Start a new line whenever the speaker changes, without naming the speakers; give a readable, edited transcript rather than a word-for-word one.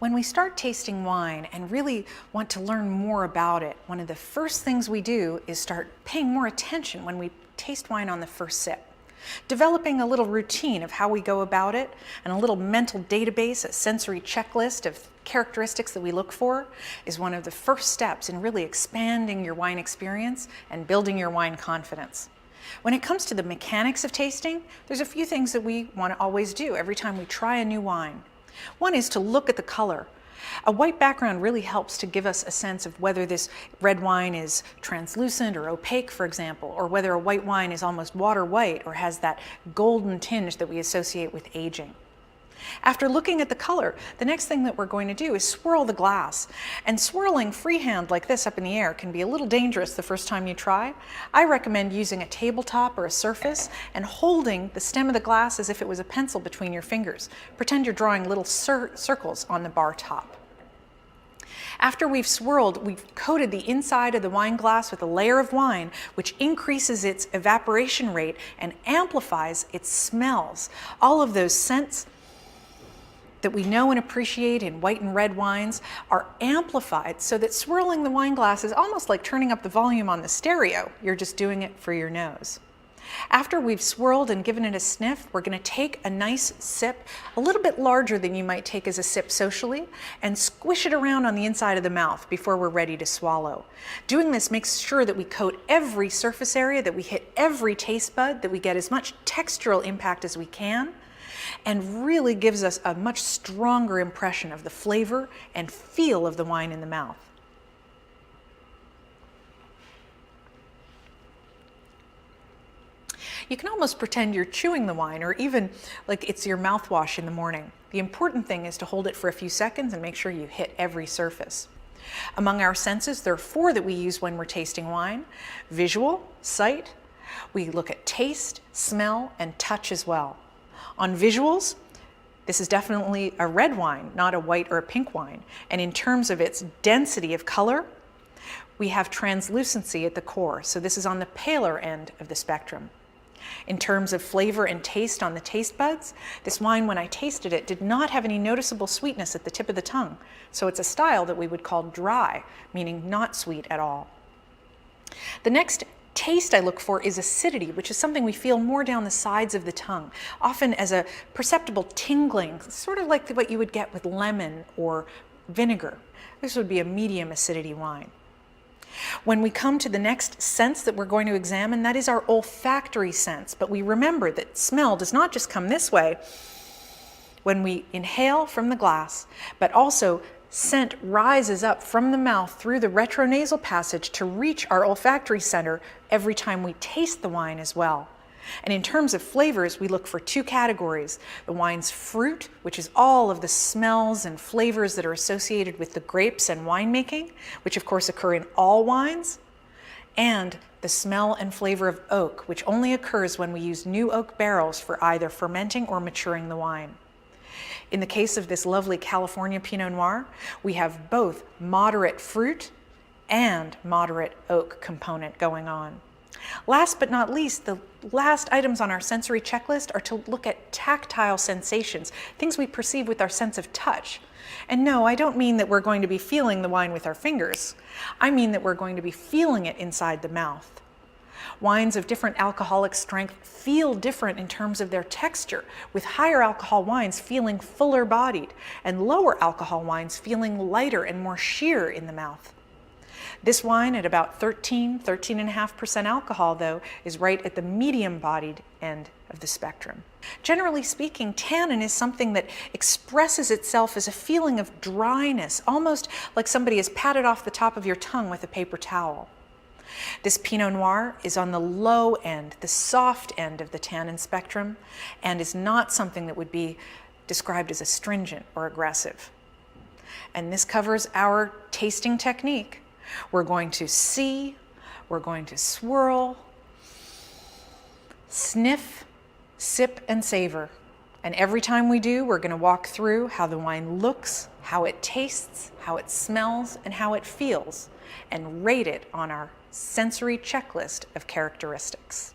When we start tasting wine and really want to learn more about it, one of the first things we do is start paying more attention when we taste wine on the first sip. Developing a little routine of how we go about it and a little mental database, a sensory checklist of characteristics that we look for is one of the first steps in really expanding your wine experience and building your wine confidence. When it comes to the mechanics of tasting, there's a few things that we want to always do every time we try a new wine. One is to look at the color. A white background really helps to give us a sense of whether this red wine is translucent or opaque, for example, or whether a white wine is almost water white or has that golden tinge that we associate with aging. After looking at the color, the next thing that we're going to do is swirl the glass. And swirling freehand like this up in the air can be a little dangerous the first time you try. I recommend using a tabletop or a surface and holding the stem of the glass as if it was a pencil between your fingers. Pretend you're drawing little circles on the bar top. After we've swirled, we've coated the inside of the wine glass with a layer of wine, which increases its evaporation rate and amplifies its smells. All of those scents that we know and appreciate in white and red wines are amplified so that swirling the wine glass is almost like turning up the volume on the stereo. You're just doing it for your nose. After we've swirled and given it a sniff, we're going to take a nice sip, a little bit larger than you might take as a sip socially, and squish it around on the inside of the mouth before we're ready to swallow. Doing this makes sure that we coat every surface area, that we hit every taste bud, that we get as much textural impact as we can, and really gives us a much stronger impression of the flavor and feel of the wine in the mouth. You can almost pretend you're chewing the wine, or even like it's your mouthwash in the morning. The important thing is to hold it for a few seconds and make sure you hit every surface. Among our senses, there are 4 that we use when we're tasting wine: visual, sight. We look at taste, smell, and touch as well. On visuals, this is definitely a red wine, not a white or a pink wine. And in terms of its density of color, we have translucency at the core. So this is on the paler end of the spectrum. In terms of flavor and taste on the taste buds, this wine, when I tasted it, did not have any noticeable sweetness at the tip of the tongue. So it's a style that we would call dry, meaning not sweet at all. The next taste I look for is acidity, which is something we feel more down the sides of the tongue, often as a perceptible tingling, sort of like what you would get with lemon or vinegar. This would be a medium acidity wine. When we come to the next sense that we're going to examine, that is our olfactory sense. But we remember that smell does not just come this way when we inhale from the glass, but also scent rises up from the mouth through the retronasal passage to reach our olfactory center every time we taste the wine as well. And in terms of flavors, we look for 2 categories: the wine's fruit, which is all of the smells and flavors that are associated with the grapes and winemaking, which of course occur in all wines, and the smell and flavor of oak, which only occurs when we use new oak barrels for either fermenting or maturing the wine. In the case of this lovely California Pinot Noir, we have both moderate fruit and moderate oak component going on. Last but not least, the last items on our sensory checklist are to look at tactile sensations, things we perceive with our sense of touch. And no, I don't mean that we're going to be feeling the wine with our fingers. I mean that we're going to be feeling it inside the mouth. Wines of different alcoholic strength feel different in terms of their texture, with higher alcohol wines feeling fuller bodied and lower alcohol wines feeling lighter and more sheer in the mouth. This wine at about 13.5% alcohol, though, is right at the medium-bodied end of the spectrum. Generally speaking, tannin is something that expresses itself as a feeling of dryness, almost like somebody has patted off the top of your tongue with a paper towel. This Pinot Noir is on the low end, the soft end of the tannin spectrum, and is not something that would be described as astringent or aggressive. And this covers our tasting technique. We're going to see, we're going to swirl, sniff, sip, and savor. And every time we do, we're going to walk through how the wine looks, how it tastes, how it smells, and how it feels, and rate it on our sensory checklist of characteristics.